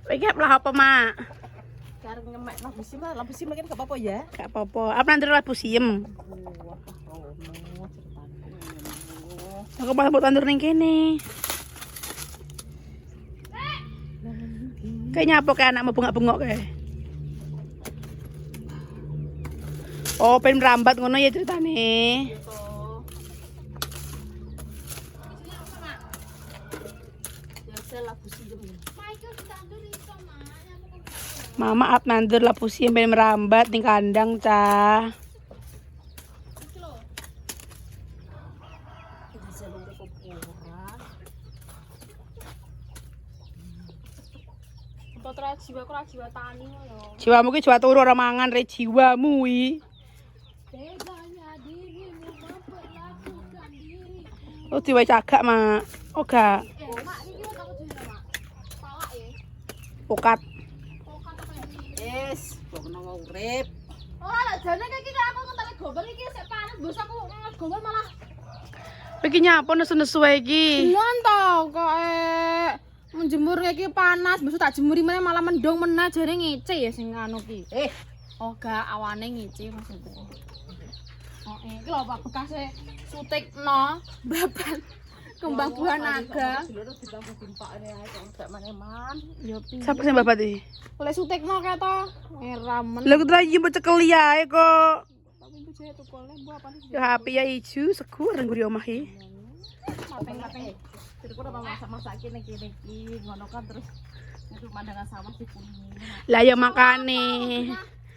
Iki lah apa, Mak? Kareng ngemek lampu sim kan gak apa-apa ya. Gak apa-apa. Apa nanti labu siem? Wah, rono ceritane. Aku malah mau tandur ning kene. Kayaknya apa kayak anak mau bengok-bengok kayak. Oh, pengen merambat ngono ya ceritane. Mama ap nandur labu siem pengen merambat ning kandang cah. Jiwa tani lho. Jiwamu ki jiwa turu ora mangan re jiwamu iki. Teganya dirimu memperlakukan diri. Oh diwe cagak, Mak. Oh gak. Mak iki kok aku dhewe, Mak. Palak ya. Pokat. Pokat apa ya? Wis, kok menawa urip. Oh, lah jane iki aku ngentek gombel iki sik panas, bos aku gombel malah. Iki nyapa nesu-nesu wae iki? Bulan to kok menjemur iki panas, besok tak jemuri meneh malah mendong meneh jare ngece ya sing anu ki. Oh gak awane ngece maksudnya. Oh iki lho Pak bekase sutikno babat kembang buah naga. Ya Siapa sing babat iki? oleh sutikno kae to. Ramen. Lha kudu ayo becekel ae kok. Tapi itu jaya tuku oleh buah apa sih? Ya HP ya ijo segur nang nguri omah iki. Mateng-mateng. Jadi kok masak-masak kene iki ngono kan terus itu pemandangan sawah di kuning. Lah ya makane.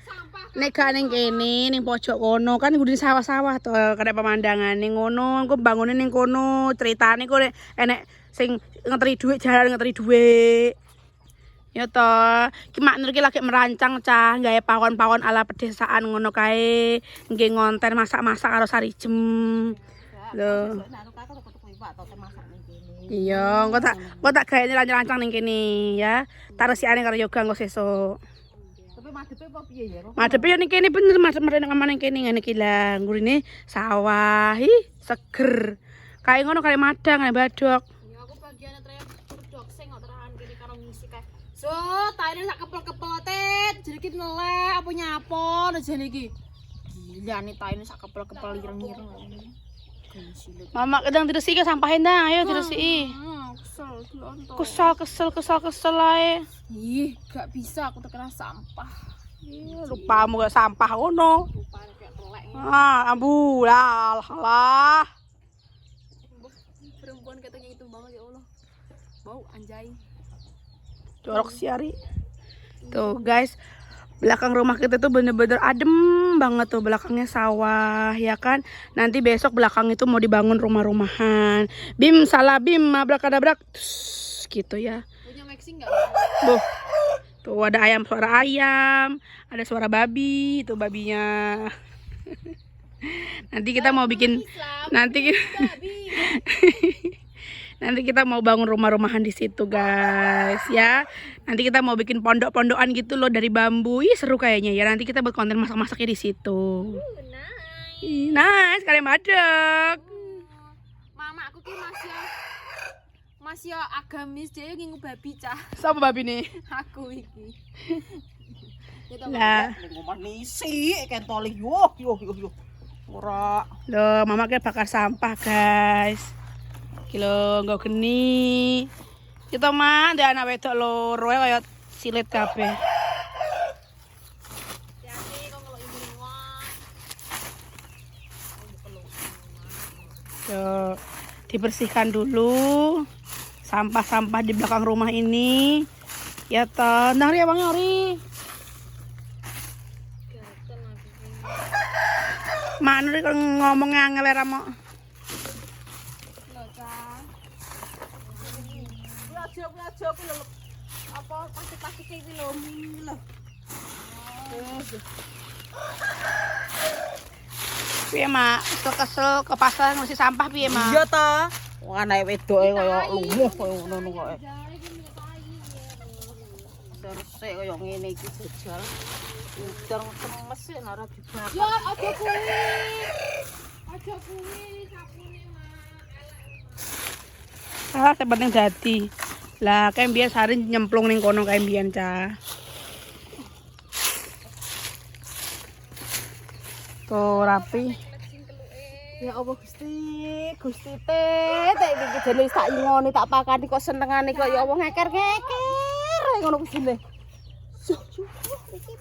Sampah. Nek gak ning kene ning pojok kono kan kudu sawah-sawah to karek pemandangane ngono, engko bangune ning kono, ceritane kok enek sing ngeteri dhuwit jalan ngeteri dhuwit. Ya to, ki maknur ki lagi merancang cah gawe pawon-pawon ala pedesaan ngono kae, nggih ngonten masak-masak karo Sarijem. Lho. Iya, engko tak gawe rancang ning kene ya. Tak resikane karo yoga engko sesuk. Tapi madepe apa piye ya? Madepe yo ning kene bener madep ning nang kene ngene iki lah. Ngurine sawah, seger. Kae ngono kare madang kare badok. Ya aku bagiane terakhir dokseng kok terahan kene karo ngisi kae. So, taine sak kepel-kepelet, jadi ki nelek apa nyapo lho jane iki. Gila nih taine sak kepel-kepel ireng-ireng. Mama kadang diresiki sampahin dah, ayo diresiki. Kesel ae. Ih, gak bisa aku terkena sampah. Lupamu gak sampah ngono. Rupane kayak telek. Ambu lah. Perempuan katanya itu banget ya Allah. Bau anjay. Jorok siari. Tuh guys, belakang rumah kita tuh bener-bener adem banget tuh, belakangnya sawah ya kan. Nanti besok belakang itu mau dibangun rumah-rumahan. Bim salah bim abrak-adabrak gitu ya. Punya Maxi enggak? Boh. Tuh ada suara ayam, ada suara babi, itu babinya. Nanti kita mau bikin nanti kita mau bangun rumah-rumahan di situ guys ya. Nanti kita mau bikin pondok-pondokan gitu loh dari bambu. Ih seru kayaknya ya. Nanti kita buat konten masak-masaknya di situ. Nice, kalian madek. Mama aku ki masih agamis dhewe ngingu babi cah. Siapa babi nih? Aku iki. Lah, Ngomong nisi kentoli yo. Ora. loh mama kayak bakar sampah guys. Kilo nggak geni. Kita mah ada anak wedok loro kayak silet kabeh. Hati-hati kok kalau ibu luar. Tuh, dibersihkan dulu sampah-sampah di belakang rumah ini. Ya toh, nang ri abang ori. Mana ri ngomong angel era mo. Aja ki lho. Apa plastik-plastik iki lho. Piye mak, kesel ke pasar ngisi sampah piye mak? Iya ta. Wong anake wedoke kaya lumuh kaya ngono kok. Resik kaya ngene iki jajal. Udang temes sik ora dibakar. Ya aja kuwi. Aja kuwi sapune mak. Salah penting jadi. Lah kae mbiyen sari nyemplung ning kono kae mbiyen cah. Tuh rapi. Ya Allah Gusti tek iki jane sak ingone tak pakani kok senengane kok ya Allah ngeker-ngeker ngono kusine. Iki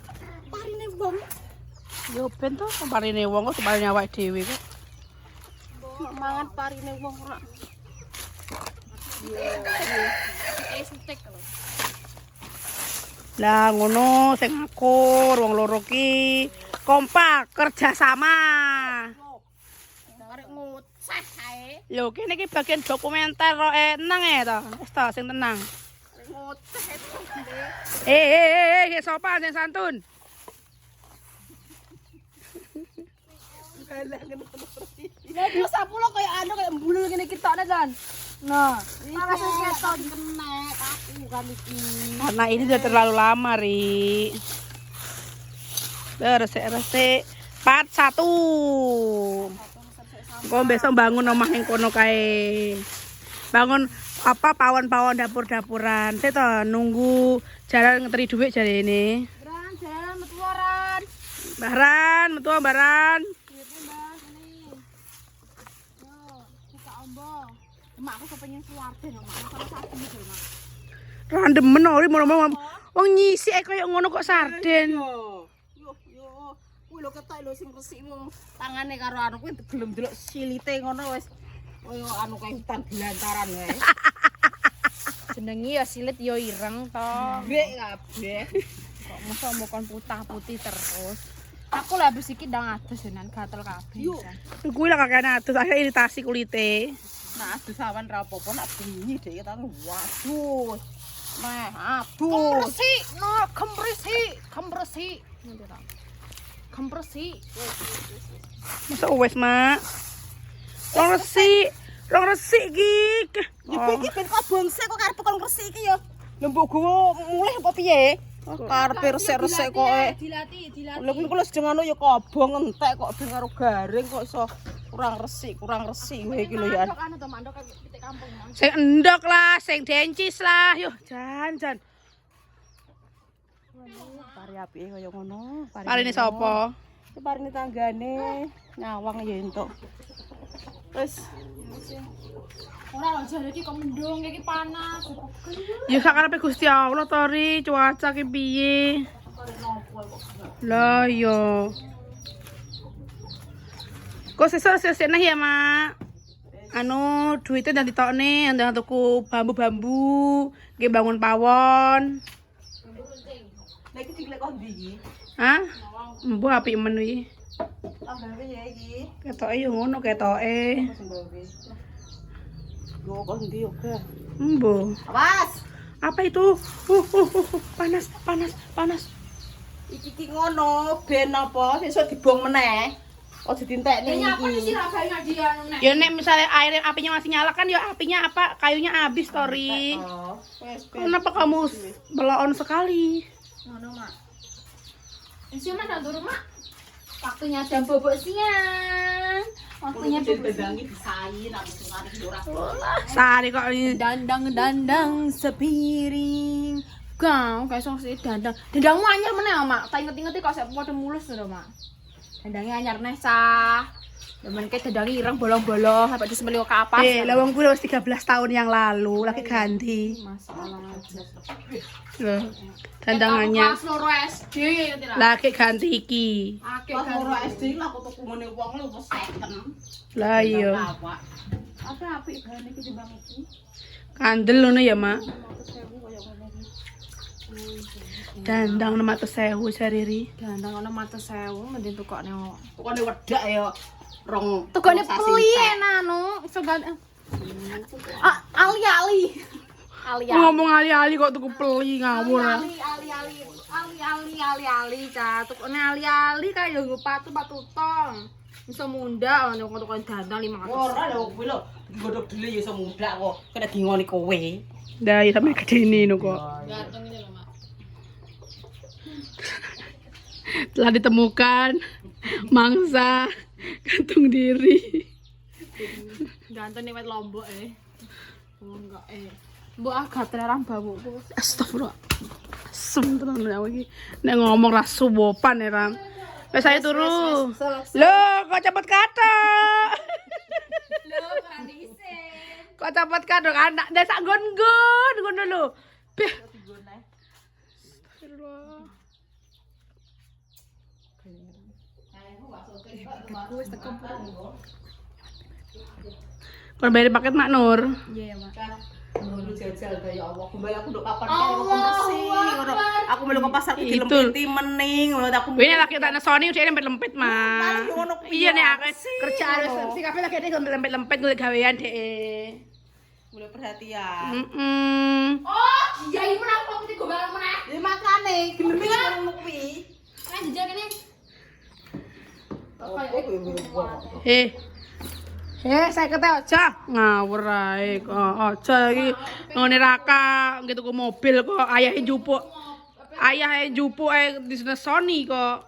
parine wong. Yo ben to parine wong kok parine awake dhewe kok. Mangan parine wong ora. Lah ngono sing akur wong loro ki kompak kerja sama. Arek ngoceh ae. Lho kene iki bagian dokumenter kok eneng to. Wis to sing tenang. Arek ngoceh itu. Sopan sing santun. Lah dia sapulo kayak anu kayak embulul ngene iki tokne kan. Nah, Langsung ketok kenek aku kan iki. Karena ini udah terlalu lama, Ri. Resik-resik part 1. Kok besok bangun omah ning kono kae. Bangun apa pawon-pawon dapur-dapuran. Sik to nunggu jalan ngeteri dhuwit jare ini. Ran jalan metu waran. Baran, metu baran. Mak aku kepengen keluarga nang mak sama sapi iki, Mak. Randemen ori mono-mono. Wong nyisik koyo ngono kok sarden. Yo. Kuwi lho ketok lho sing resik wong tangane karo anu kuwi gelem delok silite ngono wis koyo anu kae hutan belantaran wae. Jenenge ya silit ya ireng to. Grek kabeh. Kok mosok mokon putih-putih terus. Aku lah habis iki ndang adus jenan gatel kabeh. Yuk. Kuwi lah kakek adus akhirnya iritasi kulite. Nah, adus awan ra apa-apa nak bengi dhek ta waduh. Nah, aduh. Kempresi. Nanti tak. Kempresi. Masa wes, Mak? Rong resik iki. Iki ben kok bonsek kok karep kon resik iki ya. Lembuk gowo mulih apa piye? Karepe resik-resik kok. Dilatih. Lha kuwi kok sing anu ya kobong entek kok ben karo garing kok iso kurang resik wae iki lho ya. Anu to mandok pitik kampung. Sing endok lah, sing dencis lah. Yo, jan. Pari apike kaya ngono. Parine sapa? Parine tanggane nyawang ya entuk. Wis Ora lho jare iki kok mendung iki panas. Ya sakarepe Gusti Allah to Ri, cuaca ki piye? Lah yo. Kok sesuk nah ya, Mak? Anu duitnya dan ditokne ndang tuku bambu-bambu, nggih bangun pawon. Lah iki diglek kok ndi iki? Hah? Mbuh apik men wi. Tambah piye iki? Ketoke yo ngono ketoke. Yo kok ndi yo, Ga? Mbuh. Awas. Apa itu? Panas. Iki ki ngono, ben apa sesuk dibong meneh. Kok ditintekne iki. Sirabanya dia anu nek. Ya nek misalnya air apinya masih nyala kan ya apinya apa kayunya habis Tori. Oh, wes Kenapa kamu belon sekali? Ngono, Mak. Isi Mas nang durung, Mak. Waktunya jam bobok siang. Waktunya bobok siang. disain aku sungane iki ora. Sari kok ini. Dandang sepiring. Kau kayak song sih dandang. Dandangmu anyar meneh, Mak. Tak inget-inget kok sik padha mulus lho, Mak. Dandangnya anyar neh sah. Demen ke dandangi ireng bolong-bolong sampai disembelih ke kapas. Lah wong kuwi wis 13 tahun yang lalu lagi ganti. Masalah aja. Loh. Dandangannya. Pas loro SD nanti lah. Lagi ganti iki. Akeh Pas kan. loro SD lah aku tuku ngene wong lho wis seken. Lah iya. Apa apik bahan iki timbang iki? Kandel ngono ya, Mak. 100.000 koyo ngene iki. Dandang 600.000 sariri. Dandang ono mata sewu mending tukokne. Tukone wedak ya rong. Tukokne rong peli sasintek. anu. Iso ali-ali. Ngomong ali-ali kok tuku peli ngawur. Ali-ali cah. Tukokne ali-ali kaya nggo patu-patu tong. Iso mundhak ono tukokne dandang 500. Ora lho kuwi lho digodhog dhewe ya iso mudak kok. Kena dingoni kowe. Dah ya sampe gedene no kok. Ganteng ini lho, Mak. Telah ditemukan mangsa gantung diri. Ganteng nih wet Lombok Oh enggak Mbok agak terang bawukku. Astagfirullah. Asem tenan aku iki. Nek ngomong ra suwopan ya, Ram. Wes saya turu. Loh, kok cepet kata. Lho, kan isin. Kok cepet kata anak desa gon-gon ngono lho. Beh. Astagfirullah. Kon bayar paket Mak Nur. Iya, Mak. Ngono jajal kaya Allah. Kembali aku nduk kapan kaya aku bersih ngono. Aku melu ke pasar iki Itu. lempiti mening ngono aku. Ini laki tak nesoni udah lempet-lempet mah. Paling ngono kuwi Iya nek ya, akeh bersih, kerjaan ngono. resepsi kabeh lagi ini lempet-lempet golek gawean dhek. Mulai perhatian. Oh, iya iki menang kok tiga barang meneh. Ya makane gelem iki ngono kuwi. Kan jejak kene. Saya kete aja ngawur ae kok. Aja iki ngene raka gitu ke mobil kok ayahe njupuk. Ayahe njupuk ae di Sony kok.